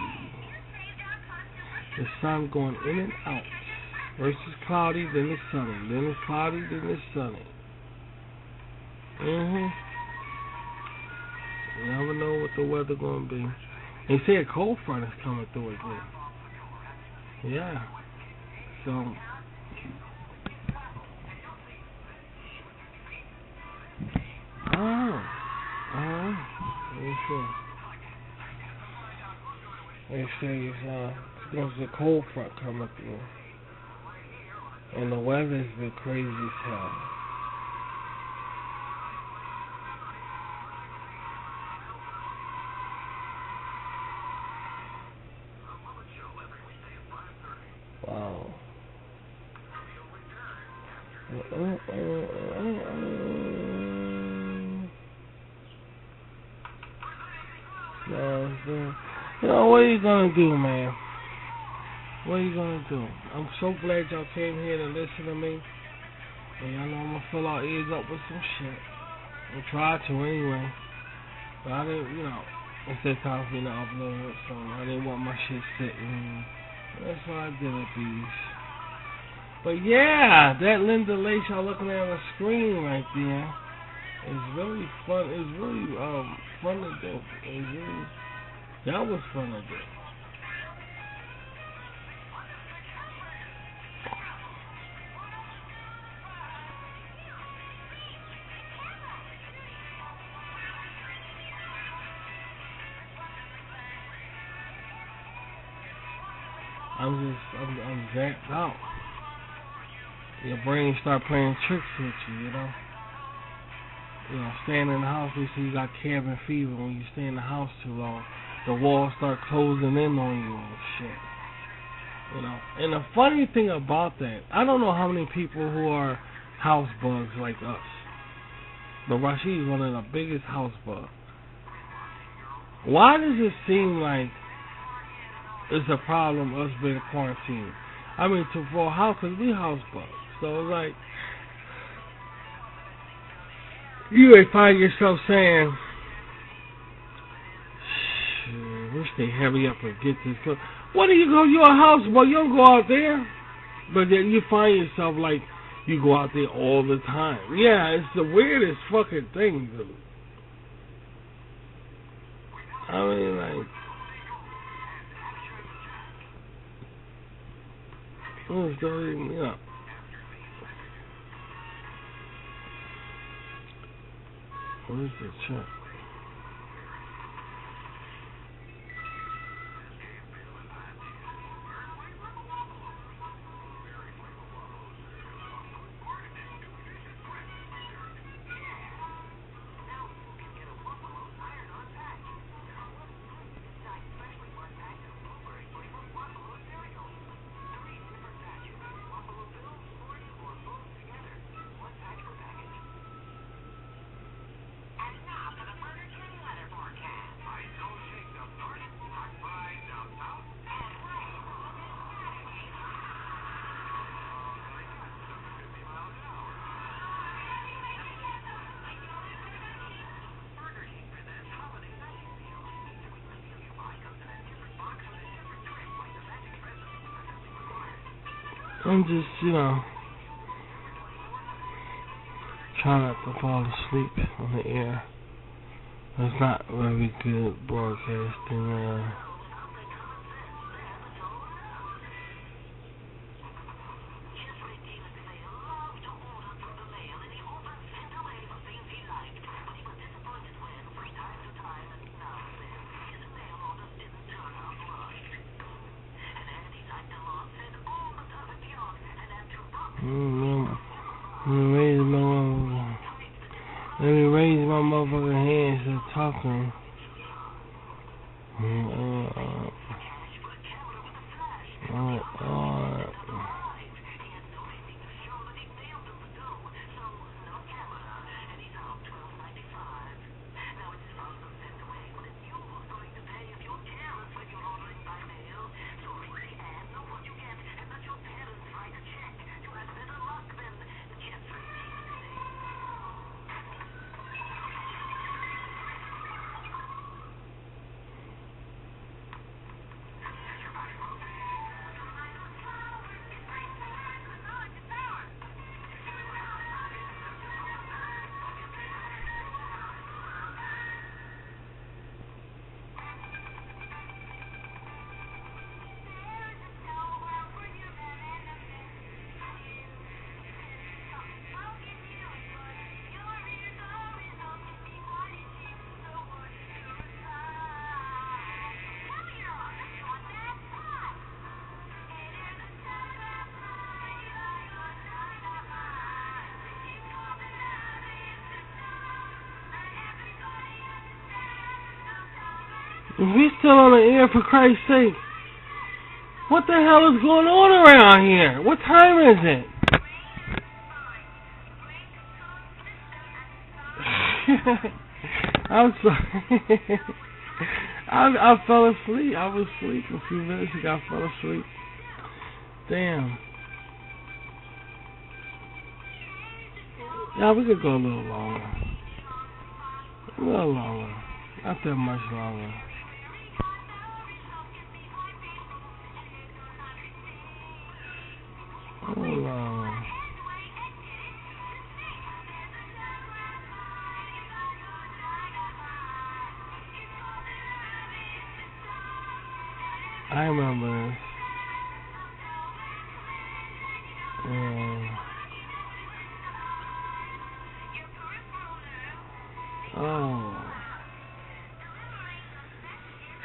The sun going in and out. First it's cloudy, then it's sunny. Then it's cloudy, then it's sunny. You never know what the weather gonna be. They say a cold front is coming through again. Yeah. So they say there's a cold front coming through. And the weather's been crazy as hell. Wow. No, You know, what are you gonna do, man? What are you gonna do? I'm so glad y'all came here to listen to me. And y'all know I'm gonna fill our ears up with some shit. I try to anyway. But I didn't, it's that time for me to upload, so I didn't want my shit sitting. That's why I did it, these. But yeah, that Linda Lace y'all looking at on the screen right there is really fun. It's really fun to do. It's really, that was fun to do. I'm zapped out. Your brain start playing tricks with you, staying in the house, they say you got cabin fever when you stay in the house too long. The walls start closing in on you and shit. And the funny thing about that, I don't know how many people who are house bugs like us. But Rashid is one of the biggest house bugs. Why does it seem like it's a problem us being quarantined? I mean, for a house, because we house bugs. So it's like, you may find yourself saying, shit, wish they hurry up and get this. What do you go? You're a house bug. You don't go out there. But then you find yourself like you go out there all the time. Yeah, it's the weirdest fucking thing, dude. I mean, like, what's the, where's the chat? I'm just, trying not to fall asleep on the air. It's not very good broadcasting. Let me raise my motherfucking hands to talking. We're still on the air, for Christ's sake. What the hell is going on around here? What time is it? I'm sorry. I fell asleep. I was asleep a few minutes ago. I fell asleep. Damn. Yeah, we could go a little longer. A little longer. Not that much longer. A little longer. I remember this. Oh.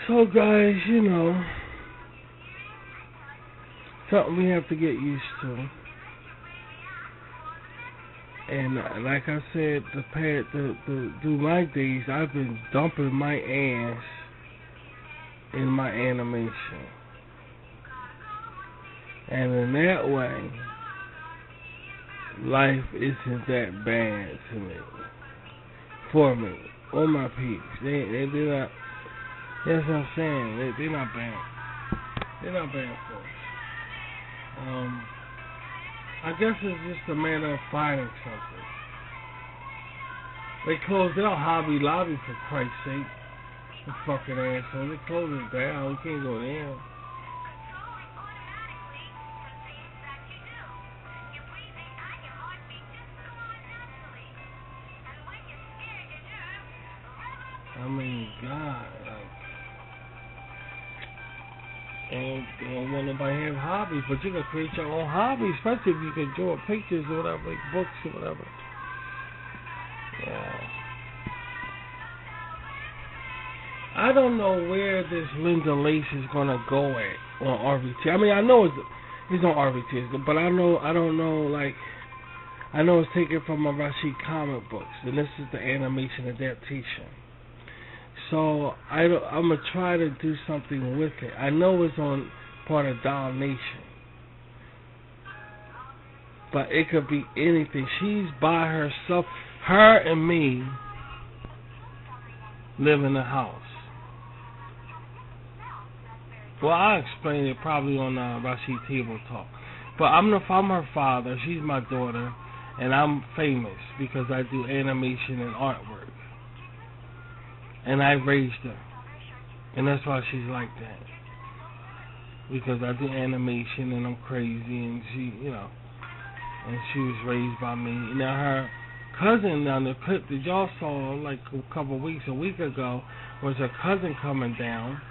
So guys, you know, something we have to get used to. And like I said, through my days, I've been dumping my ass in my animation. And in that way, life isn't that bad to me. For me. All my peeps. They're not, that's what I'm saying. They're not bad. They're not bad for us. I guess it's just a matter of finding something. They closed down Hobby Lobby, for Christ's sake. The fucking asshole. They closed it down. We can't go there. I mean, God, like, and they don't want nobody to have hobbies, but you can create your own hobby, especially if you can draw pictures or whatever, like books or whatever. Yeah. I don't know where this Linda Lace is gonna go at on RVT. I mean, I know it's on RVT, but I don't know, like, I know it's taken from a Rashid comic books, and this is the animation adaptation. So I'm gonna try to do something with it. I know it's on part of Doll Nation, but it could be anything. She's by herself. Her and me live in the house. Well, I'll explain it probably on Rashid Table Talk. But I'm her father. She's my daughter, and I'm famous because I do animation and artwork. And I raised her. And that's why she's like that. Because I do animation and I'm crazy and she, you know, and she was raised by me. Now her cousin on the clip that y'all saw like a week ago, was her cousin coming down.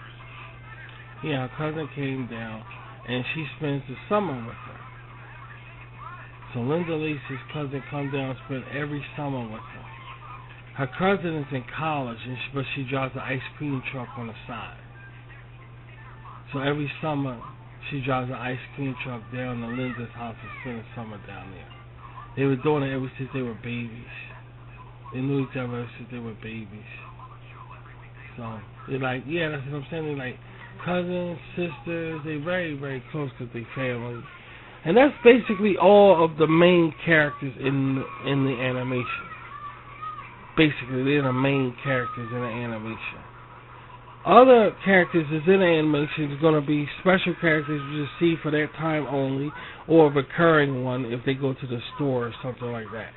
Yeah, her cousin came down and she spends the summer with her. So Linda Lace's cousin comes down and spends every summer with her. Her cousin is in college, but she drives an ice cream truck on the side. So every summer, she drives an ice cream truck down to Linda's house and spend the summer down there. They were doing it ever since they were babies. They knew each other ever since they were babies. So they're like, yeah, that's what I'm saying. They're like cousins, sisters. They're very, very close to their family. And that's basically all of the main characters in the animation. Basically, they're the main characters in the animation. Other characters that's in the animation is going to be special characters you just see for that time only, or a recurring one if they go to the store or something like that.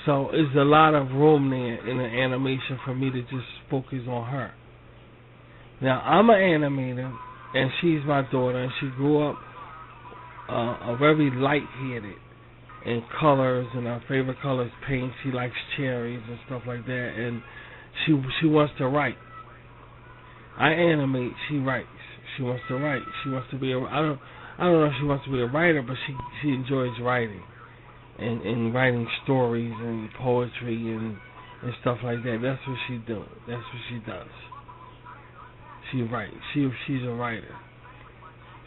So there's a lot of room there in the animation for me to just focus on her. Now, I'm an animator, and she's my daughter, and she grew up a very light-headed in colors, and her favorite color is pink. She likes cherries and stuff like that, and she wants to write. I animate, she writes. She wants to write. She wants to be I don't know if she wants to be a writer, but she enjoys writing and writing stories and poetry and stuff like that. That's what she do. That's what she does. She writes. She's a writer.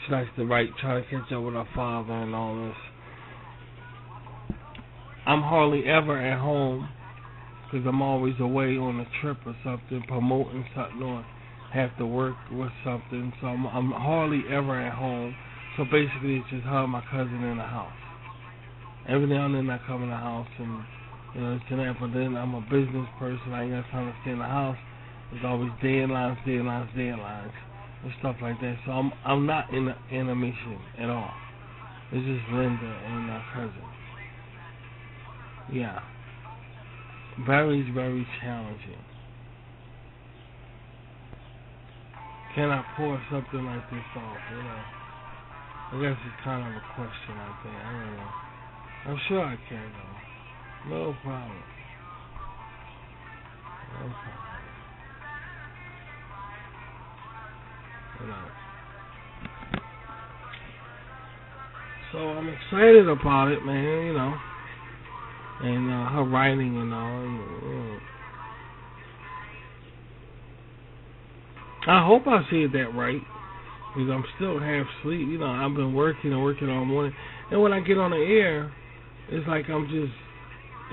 She likes to write, try to catch up with her father and all this. I'm hardly ever at home because I'm always away on a trip or something, promoting something or have to work with something. So I'm hardly ever at home. So basically it's just her and my cousin in the house. Every now and then I come in the house and, you know, this and that, but then I'm a business person. I ain't got time to stay in the house. There's always deadlines, and stuff like that. So I'm not in a mission at all. It's just Linda and cousin. Yeah. Very, very challenging. Can I pour something like this off? I guess it's kind of a question I think. I don't know. I'm sure I can though. No problem. No problem. So I'm excited about it, man, and her writing and all. I hope I said that right, because I'm still half asleep. I've been working all morning, and when I get on the air, it's like I'm just,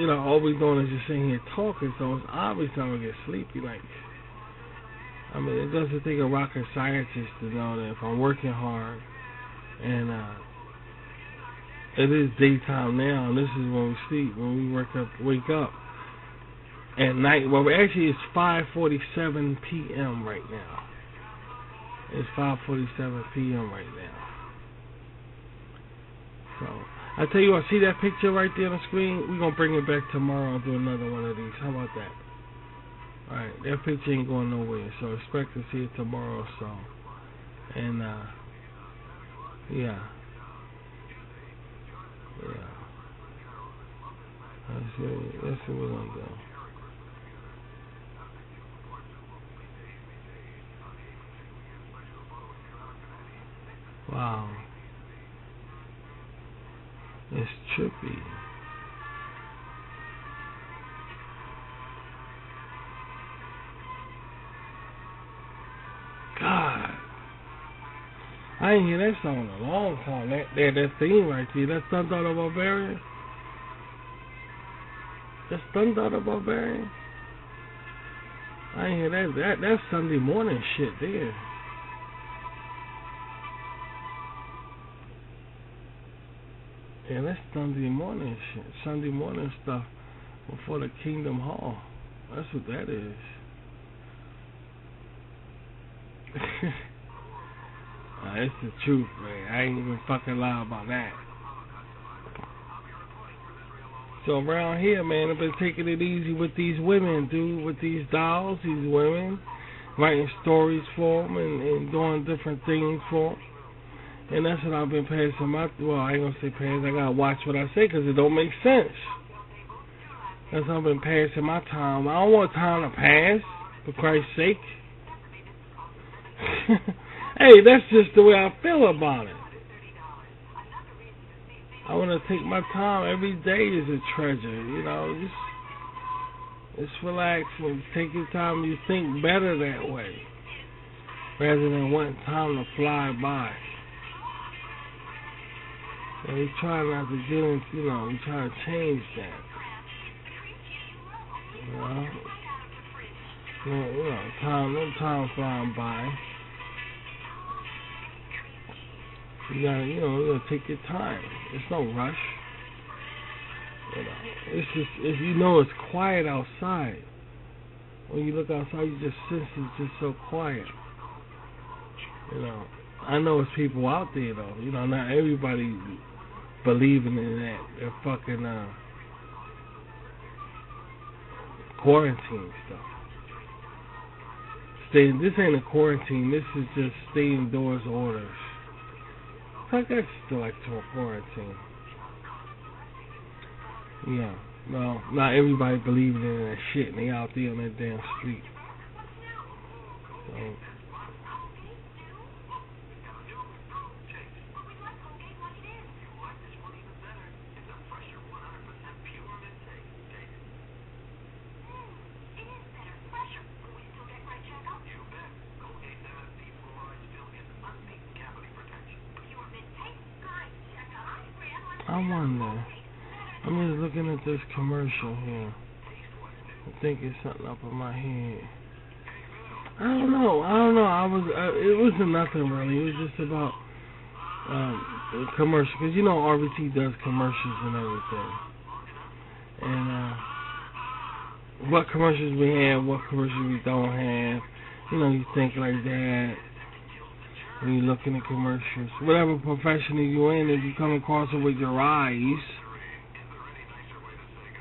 all we doing is just sitting here talking, so it's obvious I'm going to get sleepy. It doesn't take a rocket scientist to know that if I'm working hard, and it is daytime now, and this is when we sleep, when we wake up at night. Well, actually, it's 5:47 p.m. right now. It's 5:47 p.m. right now. So, I tell you what, see that picture right there on the screen? We're going to bring it back tomorrow and do another one of these. How about that? Alright, that picture ain't going nowhere, so expect to see it tomorrow or so. And, yeah. That's what we're going to do. Wow. It's trippy. God. I ain't hear that song in a long time. That theme right there. That's Thunder the Barbarian. That's Thunder the Barbarian. I ain't hear that. That's Sunday morning shit there. Yeah, that's Sunday morning shit. Sunday morning stuff before the Kingdom Hall. That's what that is. It's the truth, man. I ain't even fucking lie about that. So around here, man, I've been taking it easy with these women, dude, with these dolls, these women, writing stories for them and doing different things for them. And that's what I've been passing my, well, I ain't gonna say pass, I gotta watch what I say because it don't make sense. That's how I've been passing my time. I don't want time to pass, for Christ's sake. Hey, that's just the way I feel about it. I want to take my time. Every day is a treasure, just relax and take your time. You think better that way, rather than wanting time to fly by. And we try not to get into, we try to change that. No time flying by. You gotta take your time. There's no rush. It's just, if it's quiet outside. When you look outside, you just sense it's just so quiet. I know it's people out there though. Not everybody believing in that. They're fucking quarantine stuff. This ain't a quarantine. This is just stay indoors orders. I guess still like to a quarantine. Yeah. Well, not everybody believing in that shit, and they out there on that damn street. So. I wonder. I'm just looking at this commercial here. I think it's something up in my head. I don't know. It wasn't nothing really. It was just about commercial. Because RBT does commercials and everything. And what commercials we have, what commercials we don't have. You know, you think like that when you look in the commercials. Whatever profession you're in, if you come across it with your eyes,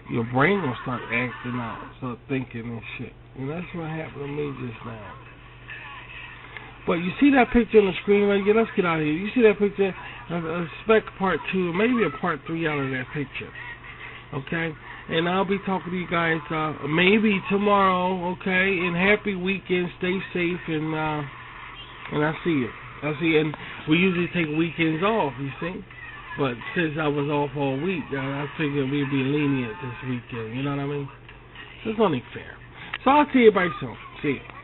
your brain will start acting out, start thinking and shit. And that's what happened to me just now. But you see that picture on the screen right here? Let's get out of here. You see that picture? Expect part 2, maybe a part 3 out of that picture. Okay? And I'll be talking to you guys maybe tomorrow, okay? And happy weekend. Stay safe, and I'll see you. And we usually take weekends off, you see? But since I was off all week, I figured we'd be lenient this weekend. You know what I mean? So it's only fair. So I'll see you everybody soon. See you.